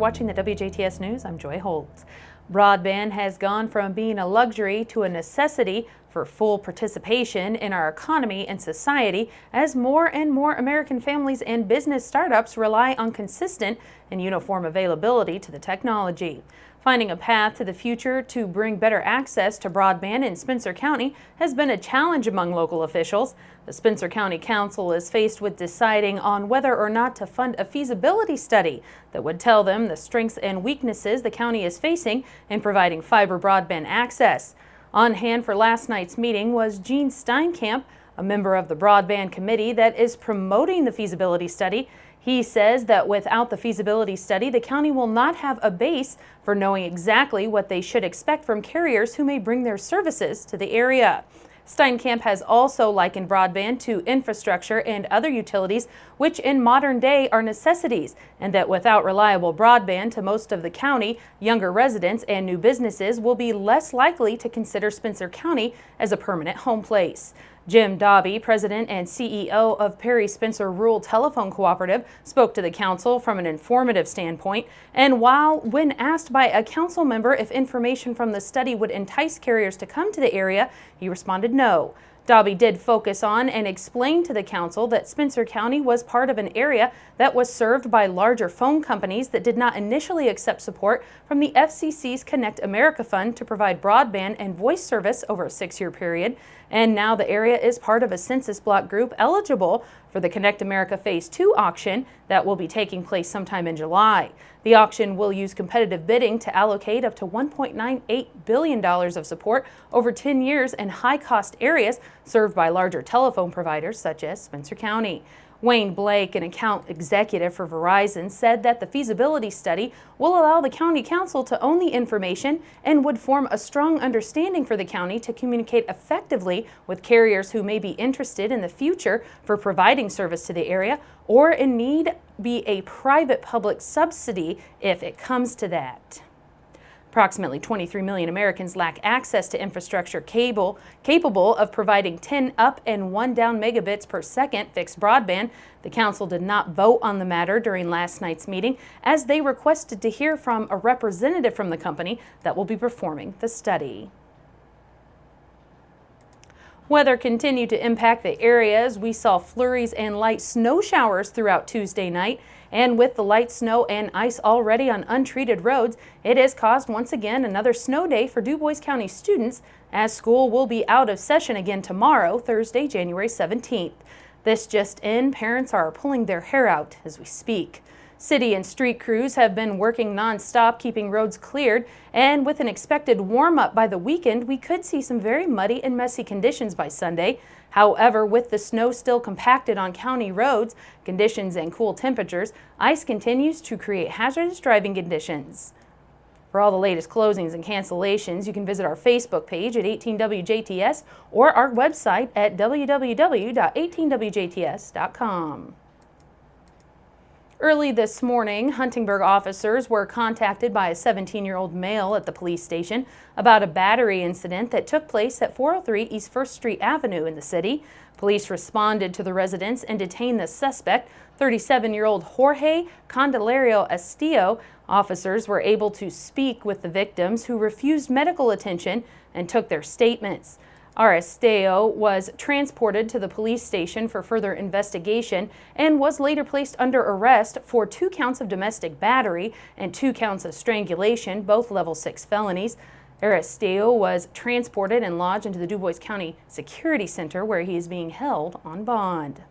watching the WJTS News. I'm Joy Holt. Broadband has gone from being a luxury to a necessity for full participation in our economy and society as more and more American families and business startups rely on consistent and uniform availability to the technology. Finding a path to the future to bring better access to broadband in Spencer County has been a challenge among local officials. The Spencer County Council is faced with deciding on whether or not to fund a feasibility study that would tell them the strengths and weaknesses the county is facing in providing fiber broadband access. On hand for last night's meeting was Gene Steinkamp, a member of the Broadband Committee that is promoting the feasibility study. He says that without the feasibility study, the county will not have a base for knowing exactly what they should expect from carriers who may bring their services to the area. Steinkamp has also likened broadband to infrastructure and other utilities, which in modern day are necessities, and that without reliable broadband to most of the county, younger residents and new businesses will be less likely to consider Spencer County as a permanent home place. Jim Dobby, president and CEO of Perry Spencer Rural Telephone Cooperative, spoke to the council from an informative standpoint, and when asked by a council member if information from the study would entice carriers to come to the area, he responded no. Dobby did focus on and explain to the council that Spencer County was part of an area that was served by larger phone companies that did not initially accept support from the FCC's Connect America Fund to provide broadband and voice service over a 6-year period. And now the area is part of a census block group eligible for the Connect America Phase 2 auction that will be taking place sometime in July. The auction will use competitive bidding to allocate up to $1.98 billion of support over 10 years in high-cost areas served by larger telephone providers such as Spencer County. Wayne Blake, an account executive for Verizon, said that the feasibility study will allow the county council to own the information and would form a strong understanding for the county to communicate effectively with carriers who may be interested in the future for providing service to the area, or in need be a private-public subsidy if it comes to that. Approximately 23 million Americans lack access to infrastructure capable of providing 10 up and 1 down megabits per second fixed broadband. The council did not vote on the matter during last night's meeting, as they requested to hear from a representative from the company that will be performing the study. Weather continued to impact the areas. We saw flurries and light snow showers throughout Tuesday night. And with the light snow and ice already on untreated roads, it has caused once again another snow day for DuBois County students, as school will be out of session again tomorrow, Thursday, January 17th. This just in, parents are pulling their hair out as we speak. City and street crews have been working nonstop, keeping roads cleared, and with an expected warm-up by the weekend, we could see some very muddy and messy conditions by Sunday. However, with the snow still compacted on county roads, conditions and cool temperatures, ice continues to create hazardous driving conditions. For all the latest closings and cancellations, you can visit our Facebook page at 18WJTS or our website at www.18WJTS.com. Early this morning, Huntingburg officers were contacted by a 17-year-old male at the police station about a battery incident that took place at 403 East 1st Street Avenue in the city. Police responded to the residence and detained the suspect, 37-year-old Jorge Candelario Estillo. Officers were able to speak with the victims, who refused medical attention and took their statements. Estillo was transported to the police station for further investigation and was later placed under arrest for 2 counts of domestic battery and 2 counts of strangulation, both level 6 felonies. Estillo was transported and lodged into the DuBois County Security Center, where he is being held on bond.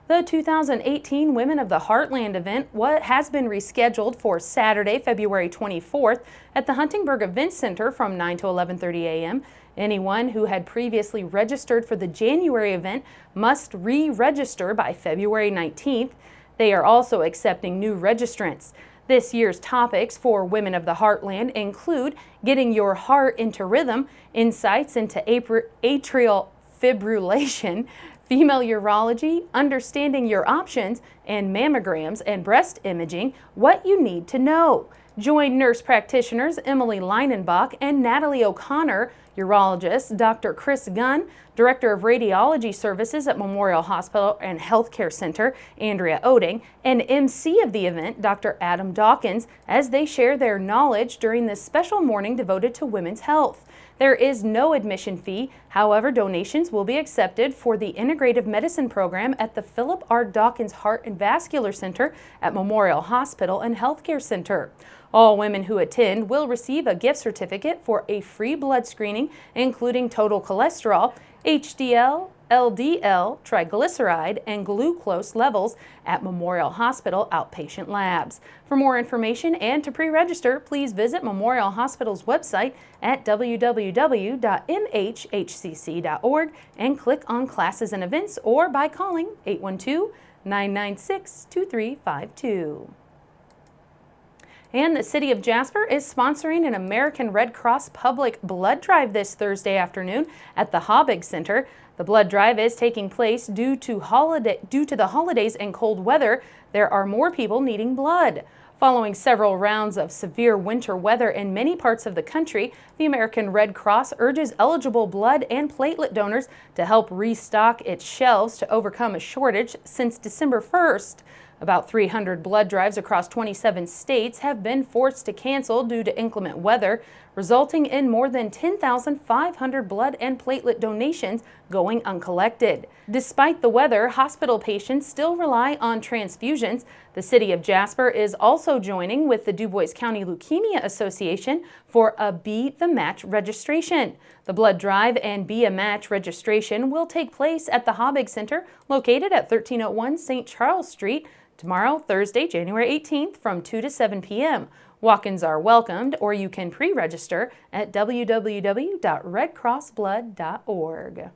The 2018 Women of the Heartland event has been rescheduled for Saturday, February 24th at the Huntingburg Event Center from 9 to 11:30 a.m. Anyone who had previously registered for the January event must re-register by February 19th. They are also accepting new registrants. This year's topics for Women of the Heartland include getting your heart into rhythm, insights into atrial fibrillation, female urology, understanding your options, and mammograms and breast imaging, what you need to know. Join nurse practitioners Emily Leinenbach and Natalie O'Connor, Urologist Dr. Chris Gunn, Director of Radiology Services at Memorial Hospital and Healthcare Center, Andrea Oding, and MC of the event, Dr. Adam Dawkins, as they share their knowledge during this special morning devoted to women's health. There is no admission fee. However, donations will be accepted for the Integrative Medicine Program at the Philip R. Dawkins Heart and Vascular Center at Memorial Hospital and Healthcare Center. All women who attend will receive a gift certificate for a free blood screening, including total cholesterol, HDL, LDL, triglyceride, and glucose levels at Memorial Hospital outpatient labs. For more information and to pre-register, please visit Memorial Hospital's website at www.mhhcc.org and click on Classes and Events or by calling 812-996-2352. And the City of Jasper is sponsoring an American Red Cross public blood drive this Thursday afternoon at the Hobbig Center. The blood drive is taking place due to the holidays and cold weather. There are more people needing blood. Following several rounds of severe winter weather in many parts of the country, the American Red Cross urges eligible blood and platelet donors to help restock its shelves to overcome a shortage since December 1st. About 300 blood drives across 27 states have been forced to cancel due to inclement weather, resulting in more than 10,500 blood and platelet donations going uncollected. Despite the weather, hospital patients still rely on transfusions. The City of Jasper is also joining with the Du Bois County Leukemia Association for a Be the Match registration. The blood drive and Be a Match registration will take place at the Hobbig Center, located at 1301 St. Charles Street, tomorrow, Thursday, January 18th from 2 to 7 p.m. Walk-ins are welcomed, or you can pre-register at www.redcrossblood.org.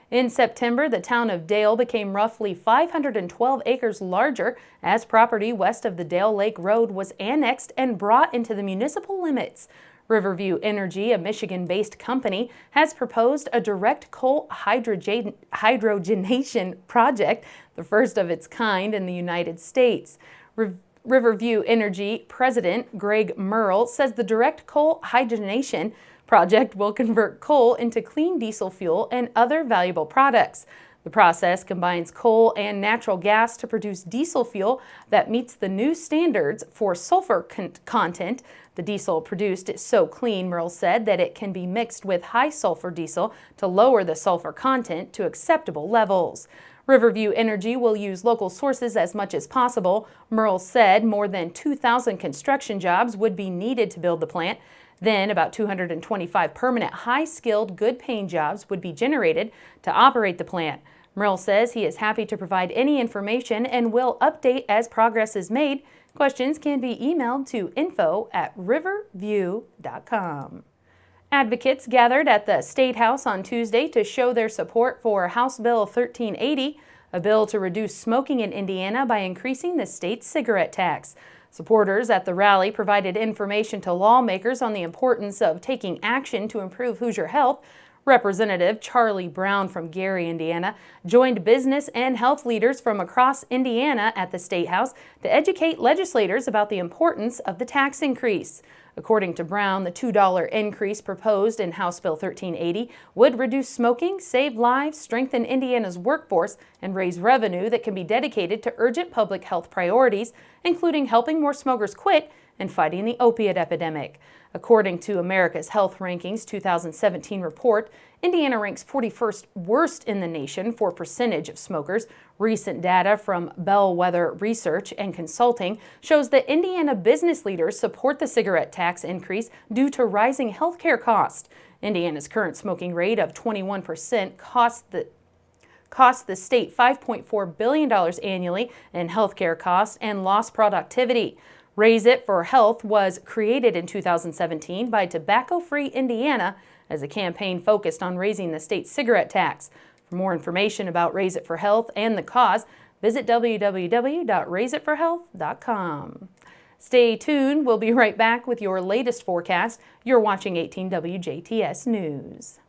In September, the town of Dale became roughly 512 acres larger as property west of the Dale Lake Road was annexed and brought into the municipal limits. Riverview Energy, a Michigan-based company, has proposed a direct coal hydrogenation project, the first of its kind in the United States. Riverview Energy President Greg Merle says the direct coal hydrogenation project will convert coal into clean diesel fuel and other valuable products. The process combines coal and natural gas to produce diesel fuel that meets the new standards for sulfur content. The diesel produced is so clean, Merle said, that it can be mixed with high sulfur diesel to lower the sulfur content to acceptable levels. Riverview Energy will use local sources as much as possible. Merle said more than 2,000 construction jobs would be needed to build the plant. Then about 225 permanent, high-skilled, good-paying jobs would be generated to operate the plant. Merle says he is happy to provide any information and will update as progress is made. Questions can be emailed to info@riverview.com. Advocates gathered at the State House on Tuesday to show their support for House Bill 1380, a bill to reduce smoking in Indiana by increasing the state's cigarette tax. Supporters at the rally provided information to lawmakers on the importance of taking action to improve Hoosier health. Representative Charlie Brown from Gary, Indiana, joined business and health leaders from across Indiana at the State House to educate legislators about the importance of the tax increase. According to Brown, the $2 increase proposed in House Bill 1380 would reduce smoking, save lives, strengthen Indiana's workforce, and raise revenue that can be dedicated to urgent public health priorities, including helping more smokers quit and fighting the opiate epidemic. According to America's Health Rankings 2017 report, Indiana ranks 41st worst in the nation for percentage of smokers. Recent data from Bellwether Research and Consulting shows that Indiana business leaders support the cigarette tax increase due to rising healthcare costs. Indiana's current smoking rate of 21% costs the state $5.4 billion annually in healthcare costs and lost productivity. Raise It for Health was created in 2017 by Tobacco Free Indiana as a campaign focused on raising the state's cigarette tax. For more information about Raise It for Health and the cause, visit www.raiseitforhealth.com. Stay tuned. We'll be right back with your latest forecast. You're watching 18 WJTS News.